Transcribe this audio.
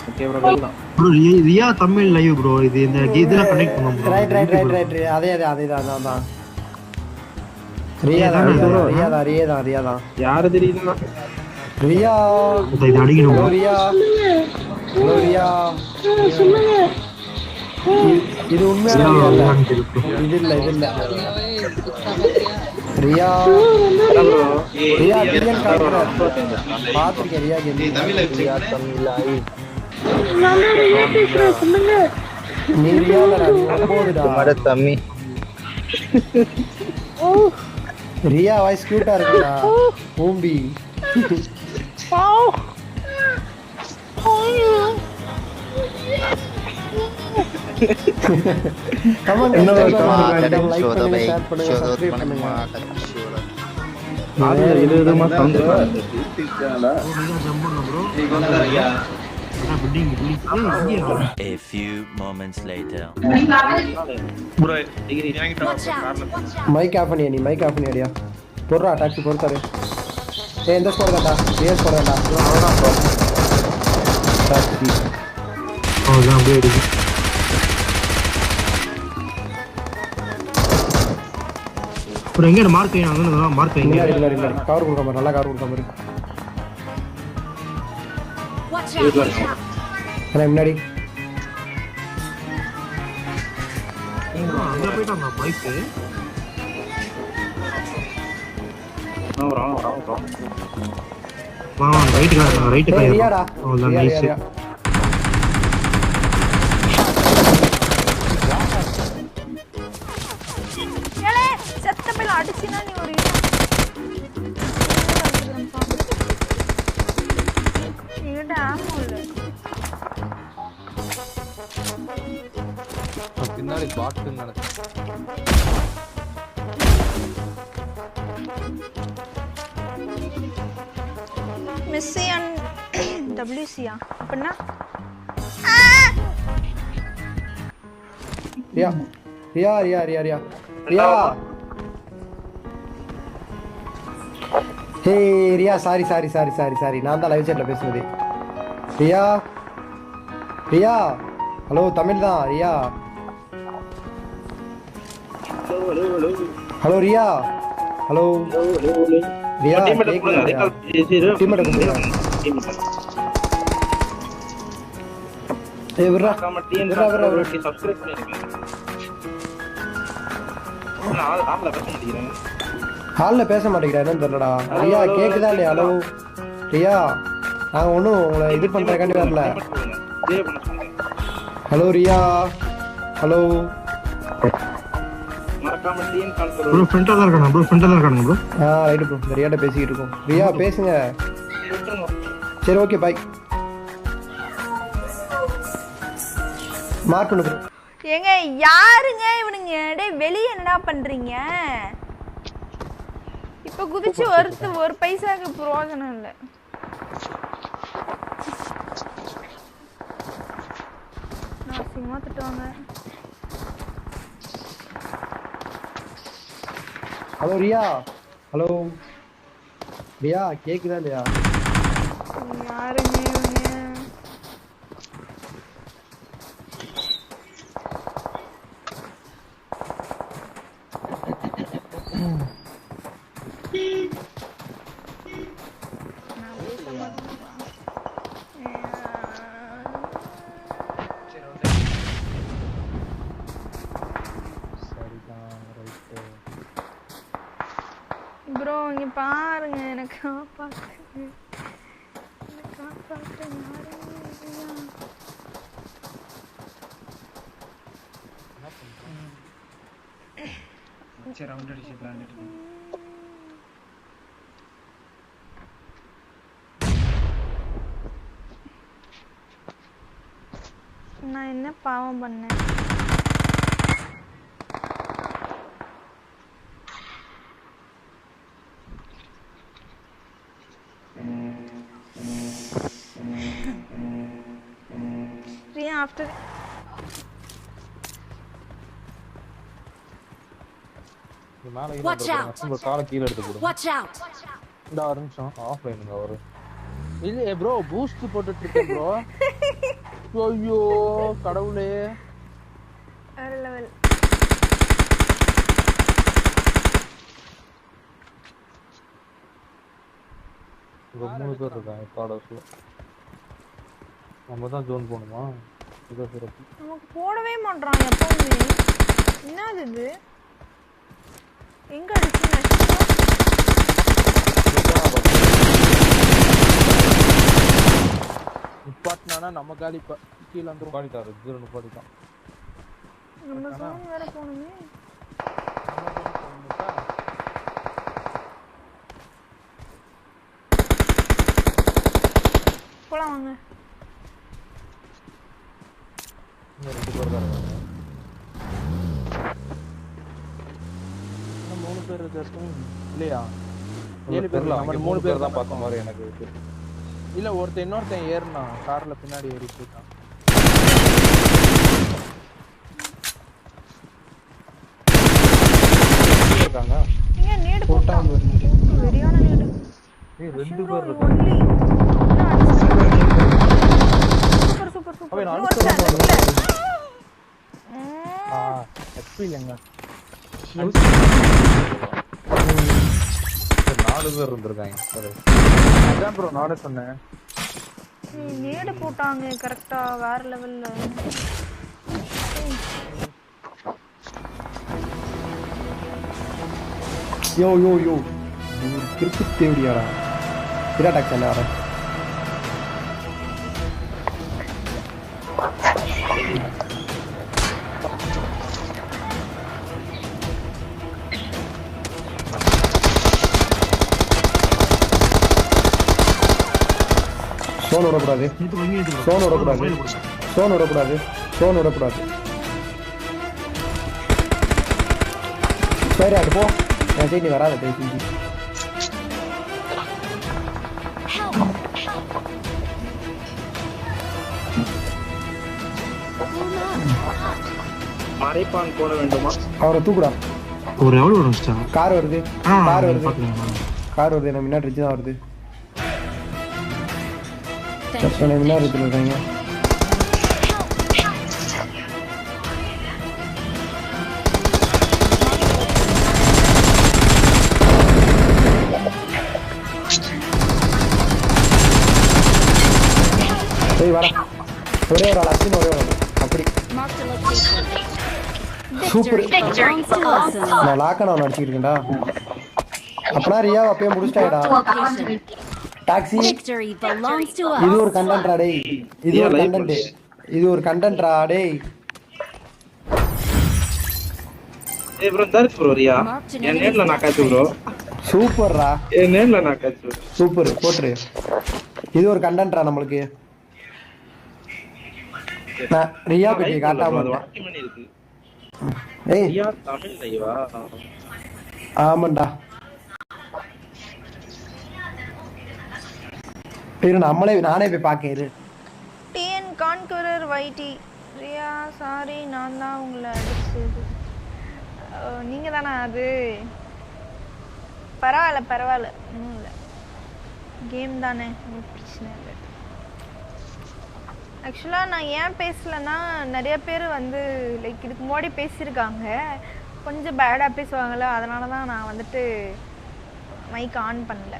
Okay bro welcome bro Riya Tamil live bro இது இந்த இதுல கனெக்ட் பண்ணோம் ப்ரோ ரைட் அதே தான் ரியா தான் யாரு தெரியுமா ரியா இது அடிக்கணும் ரியா சொல்லுங்க இது உண்மையான இது இல்ல ரியா டிஎன் கார்பரேட் பாத்துர்க்கேன் ரியா கேம் ரியா தமிழ் லைவ் நான் ரியா பேசுறேன் சொல்லுங்க நீ ரியால போடுடா तुम्हारे तम्मी ஓ ரியா வாய்ஸ் கியூட்டா இருக்குடா பூம்பி வாவ் கமெண்ட் லைக் பண்ணுங்க ஷேர் பண்ணுங்க சப்ஸ்கிரைப் பண்ணுங்க அது இதுமா sound A few moments later. Bro degree என்கிட்ட கார்ல மைக் ஆஃப் பண்ணியா போடுறா டாக்ஸி பொறுத்தாரு எந்த ஸ்கோர் தான்டா ஏஎஸ் ஸ்கோர் தான்டா அவ்வளவுதான் ப்ரோ டாக்ஸி அவ்வளவுதான் அப்படியே இருக்கு ப்ரோ எங்க மார்க் வைங்க மார்க் வைங்க இல்ல கவர் கொடுக்காம நல்லா கவர் கொடுக்காம இருக்கு முன்னாடி அங்க போய்ட்டாங்க பைக் வாங்க ரைட் ரியாடா அவ்வளவுதான் நைஸ் ஏலே செத்த பேல அடிச்சினா நீ ஒரு இது ஆமோ இல்ல பின்னாடி பாட்டு நடக்குது மெஸ்ஸி அண்ட் டபிள்யூசியா அப்படின்னா ரியா ஹே ரியா சாரி நான் தான் லைவ் சாட்ல பேசுனது ரியா ஹலோ தமிழ் தான் Riya hello Riya hello Riya team ஏய் விரா சப்ஸ்கிரைப் பண்ணிருங்க நான் ஆப்ல பேச மாட்டேங்கிறேன் ஹால்ல பேச மாட்டேங்கிறா என்னன்னு தெரியலடா ரியா கேக்குதா இல்லையா ஹலோ ரியா நாங்க ஒன்றும் உங்களை இது பண்றதுக்காண்டி வரல ஹலோ ரியா ஹலோ மறக்காம டீம் கால் ப்ரோ பண்ணுங்க ஃப்ரெண்டா தான் இருக்கானுங்க ப்ரோ ரைட்டு ப்ரோ இந்த ரியாட்ட பேசிக்கிட்டு இருக்கோம் ரியா பேசுங்க சரி ஓகே பாய் மார்க் பண்ணு ப்ரோ ஏங்க யாருங்க இவனுங்க டேய் வெளிய என்னடா பண்றீங்க இப்ப குதிச்சு ஒரு பைசாக்கு பிரயோஜனம் இல்ல நான் சினிமா திட்டுவாங்க ஹலோ ரியா ஹலோ ரியா கேக்குதா இல்லையா யாருங்க இவங்க ப்ரோ இங்க பாருங்க எனக்கு காப்பாத்துங்க சரி ரவுண்ட் அடிச்சு பிளான் எடுங்க நான் என்ன பாவம் பண்ணேன் after Watch out! காலை கீழ எடுத்து போடு. Watch out! இந்த ஒரு நிமிஷம் ஆஃப்லைனுங்க அவரு இல்ல ப்ரோ பூஸ்ட் போட்டுட்டு இருக்கேன் ப்ரோ. ஐயோ கடவுளே. வேற லெவல். ரொம்ப 3 பேர் இருக்காங்க பாடஸ்ல. நம்ம தான் ஜோன் போணுமா? இதோ சிறப்பு. நமக்கு போடவே மாட்றான் எப்பவுமே. என்னது இது? எங்க அடிச்சீங்க? நிப்பாட்டினா நம்ம காலி கீழே வந்து நிப்பாட்டிட்டாரு. ஜீரோ நிப்பாட்டிட்டான். நம்ம ஜோன் வேற போணுமே. போலாம் வாங்க. இன்னும் 2 பேர் தான் இருக்காங்க. 3 பேர் இருக்காங்க இல்லையா? 7 பேர் நம்ம 3 பேர் தான் பார்த்த மாதிரி எனக்கு இருக்கு. இல்ல இன்னொருத்தன் ஏறினா கார்ல பின்னாடி ஏறி போயிட்டான். இருக்காங்க. நீங்க நேடு போட்டாங்க. வெரியான நேடு. ஏய் 2 பேர் இருக்காங்க. Super super super. அவன் அடிச்சு எக்ஸ்பி இல்லங்க. 4 பேர் இருந்திருக்காங்க. அதான் ப்ரோ நானே சொன்னேன். நேடு போட்டாங்க கரெக்ட்டா வேற லெவல்ல. யோ யோ யோ கிறுக்கு தேவடியாடா. இரா டாக்ஸ் என்ன வர சோன் விடக்கூடாது. சோன் விடக்கூடாது. சோன் விடக்கூடாது. சோன் விடக்கூடாது. சரி அது போ. நான் சரி நீ வராத பேசி. மறைப்பான் போட வேண்டுமா? அவரை தூக்குடா. ஒரு எவ்வளவு வரும் கார் வருது. கார் வருது. கார் வருது. நம்ம முன்னாடி ரிச்சு தான் வருது. முன்னாடி ரிச்சில் இருக்காங்க. சரி வர ஒரே ஒரு ஆள் அச்சின் ஒரே ஒரு ஆள் அப்படி சூப்பர். நான் லாக்கன் அவன் அடிச்சுக்கிட்டு இருக்கேன்டா. அப்பனா ரியா அப்பயே முடிச்சிட்டாடா. டாக்ஸி இது ஒரு கண்டென்ட்ரா டேய். இது ஒரு கண்டென்ட். இது ஒரு கண்டென்ட்ரா டேய். ஏய் ப்ரோ தர்ஸ் ப்ரோ ரியா. என் நேட்ல நான் காச்சு ப்ரோ. சூப்பர்ரா. என் நேட்ல நான் காச்சு. சூப்பர் போட்ரு. இது ஒரு கண்டென்ட்ரா நம்மளுக்கு. நான் ரியா பத்தி காட்டாம வாக்கி பண்ணி இருக்கு. ஏய் ரியா தமிழ் லைவா? ஆமாண்டா. நானே போய் பார்க்கேன் இரு. டிஎன் கான்கரர் வைடி ரியா சாரி நான் தான் உங்களை அடிச்சது. நீங்க தானே அது? பரவாயில்ல பரவாயில்ல ஒன்றும் இல்லை. கேம் தானே ஒன்றும் பிரச்சனை இல்லை. ஆக்சுவலாக நான் ஏன் பேசலைன்னா நிறைய பேர் வந்து லைக் இதுக்கு முன்னாடி பேசியிருக்காங்க. கொஞ்சம் பேடாக பேசுவாங்கள்ல, அதனால தான் நான் வந்துட்டு மைக் ஆன் பண்ணல.